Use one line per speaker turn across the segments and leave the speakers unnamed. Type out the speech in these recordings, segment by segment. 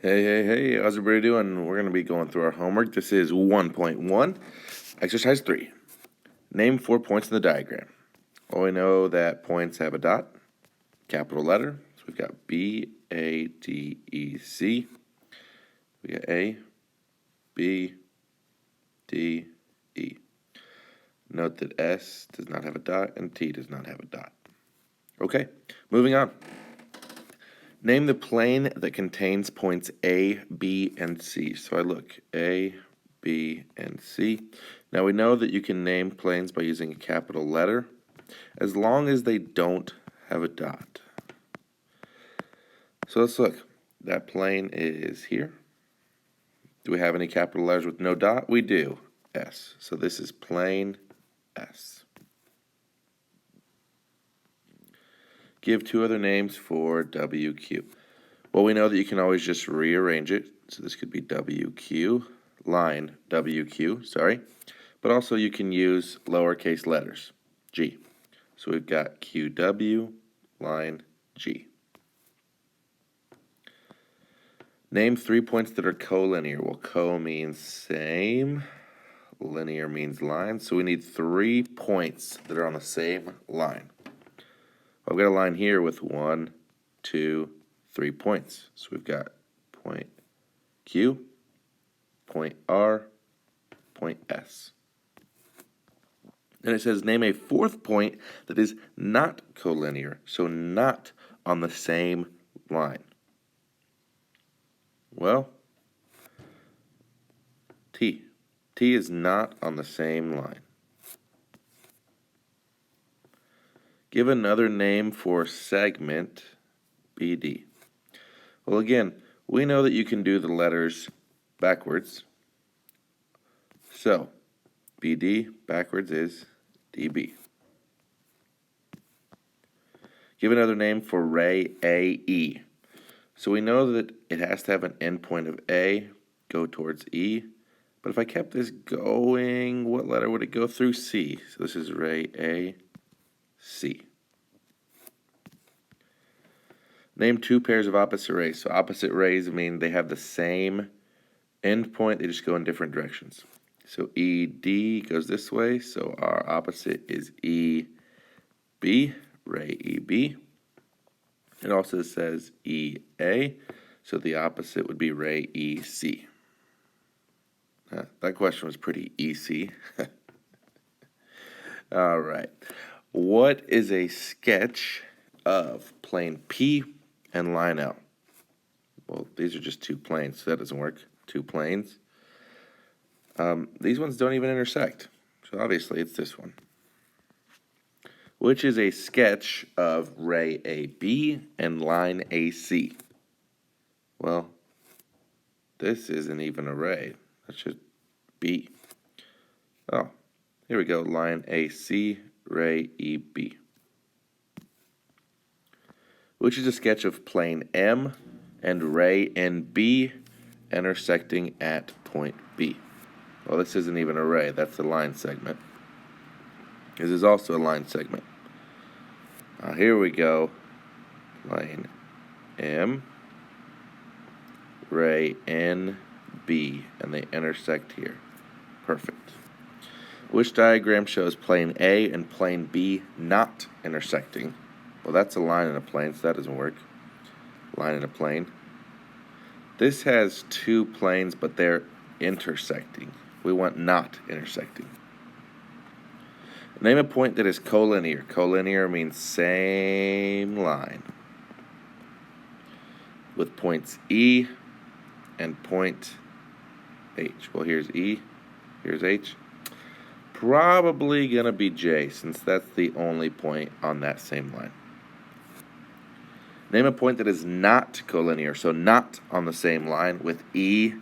Hey, how's everybody doing? We're going to be going through our homework. This is 1.1, exercise 3. Name 4 points in the diagram. Well, we know that points have a dot, capital letter. So we've got B, A, D, E, C. We got A, B, D, E. Note that S does not have a dot and T does not have a dot. Okay, moving on. Name the plane that contains points A, B, and C. So I look A, B, and C. Now we know that you can name planes by using a capital letter as long as they don't have a dot. So let's look. That plane is here. Do we have any capital letters with no dot? We do. S. So this is plane S. Give 2 other names for WQ. Well, we know that you can always just rearrange it. So this could be WQ, line WQ, sorry. But also you can use lowercase letters, G. So we've got QW, line G. Name 3 points that are collinear. Well, co means same, linear means line. So we need 3 points that are on the same line. I've got a line here with 1, 2, 3 points. So we've got point Q, point R, point S. Then it says name a 4th point that is not collinear, so not on the same line. Well, T. T is not on the same line. Give another name for segment BD. Well, again, we know that you can do the letters backwards. So, BD backwards is DB. Give another name for ray AE. So we know that it has to have an endpoint of A, go towards E. But if I kept this going, what letter would it go through? C. So this is ray A, C. Name 2 pairs of opposite rays. So opposite rays mean they have the same endpoint, they just go in different directions. So ED goes this way, so our opposite is EB, ray EB. It also says EA, so the opposite would be ray EC. That question was pretty easy. All right. What is a sketch of plane P and line L? Well, these are just 2 planes, so that doesn't work. 2 planes. These ones don't even intersect, so obviously it's this one. Which is a sketch of ray AB and line AC? Well, this isn't even a ray. That should be. Oh, here we go. Line AC, ray EB. Which is a sketch of plane M and ray NB intersecting at point B. Well, this isn't even a ray. That's the line segment. This is also a line segment. Here we go. Line M, ray NB, and they intersect here. Perfect. Which diagram shows plane A and plane B not intersecting? Well, that's a line in a plane, so that doesn't work. Line in a plane. This has 2 planes, but they're intersecting. We want not intersecting. Name a point that is collinear. Collinear means same line. With points E and point H. Well, here's E, here's H. Probably going to be J, since that's the only point on that same line. Name a point that is not collinear, so not on the same line with E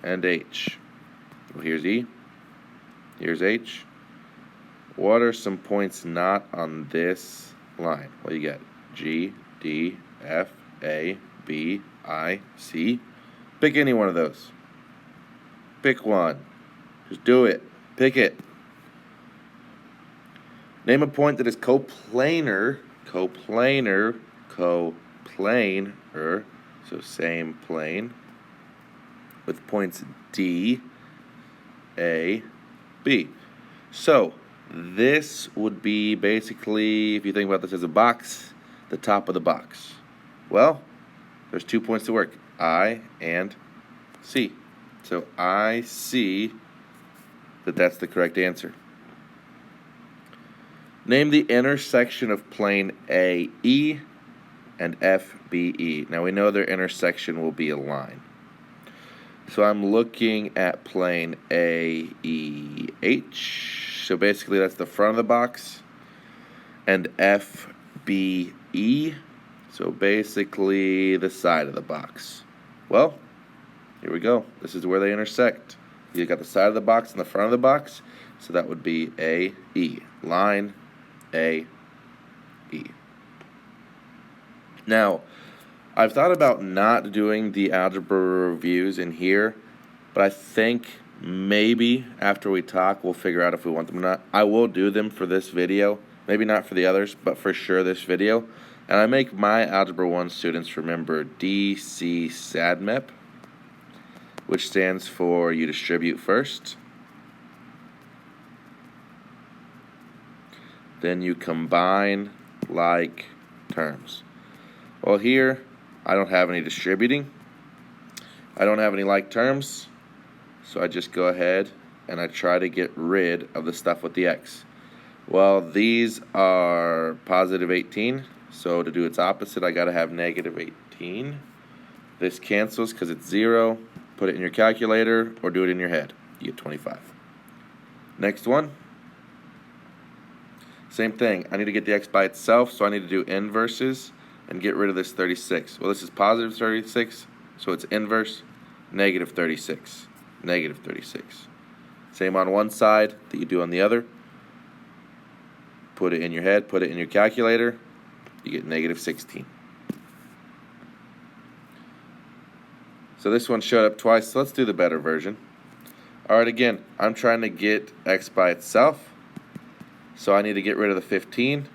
and H. Well, here's E, here's H. What are some points not on this line? Well, you got G, D, F, A, B, I, C. Pick any one of those. Pick one. Just do it. Pick it. Name a point that is coplanar So same plane with points D, A, B. So this would be basically, if you think about this as a box, the top of the box. Well, there's 2 points to work, I and C. So I see that that's the correct answer. Name the intersection of plane AE and FBE. Now we know their intersection will be a line. So I'm looking at plane AEH. So basically that's the front of the box. And FBE. So basically the side of the box. Well, here we go. This is where they intersect. You got the side of the box and the front of the box. So that would be AE. Line AE. Now, I've thought about not doing the algebra reviews in here, but I think maybe after we talk we'll figure out if we want them or not. I will do them for this video, maybe not for the others, but for sure this video. And I make my Algebra 1 students remember DC-SADMEP, which stands for you distribute first, then you combine like terms. Well, here I don't have any distributing, I don't have any like terms, so I just go ahead and I try to get rid of the stuff with the x. Well, these are positive 18, so to do its opposite I gotta have negative 18. This cancels because it's 0. Put it in your calculator or do it in your head. You get 25. Next one. Same thing. I need to get the x by itself, so I need to do inverses and get rid of this 36. Well, this is positive 36, so it's inverse, negative 36. Negative 36. Same on one side that you do on the other. Put it in your head, put it in your calculator. You get negative 16. So this one showed up twice, so let's do the better version. Alright, again, I'm trying to get x by itself, so I need to get rid of the 15.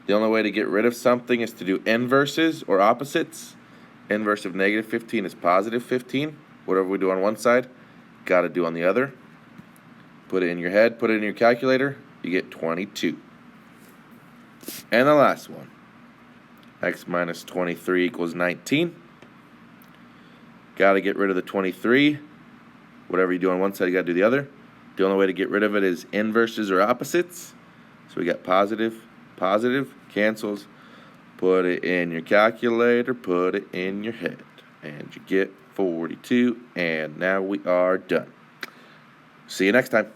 The only way to get rid of something is to do inverses or opposites. Inverse of negative 15 is positive 15. Whatever we do on one side, got to do on the other. Put it in your head, put it in your calculator, you get 22. And the last one, x minus 23 equals 19. Got to get rid of the 23. Whatever you do on one side, you got to do the other. The only way to get rid of it is inverses or opposites. So we got positive, positive, cancels. Put it in your calculator, put it in your head. And you get 42. And now we are done. See you next time.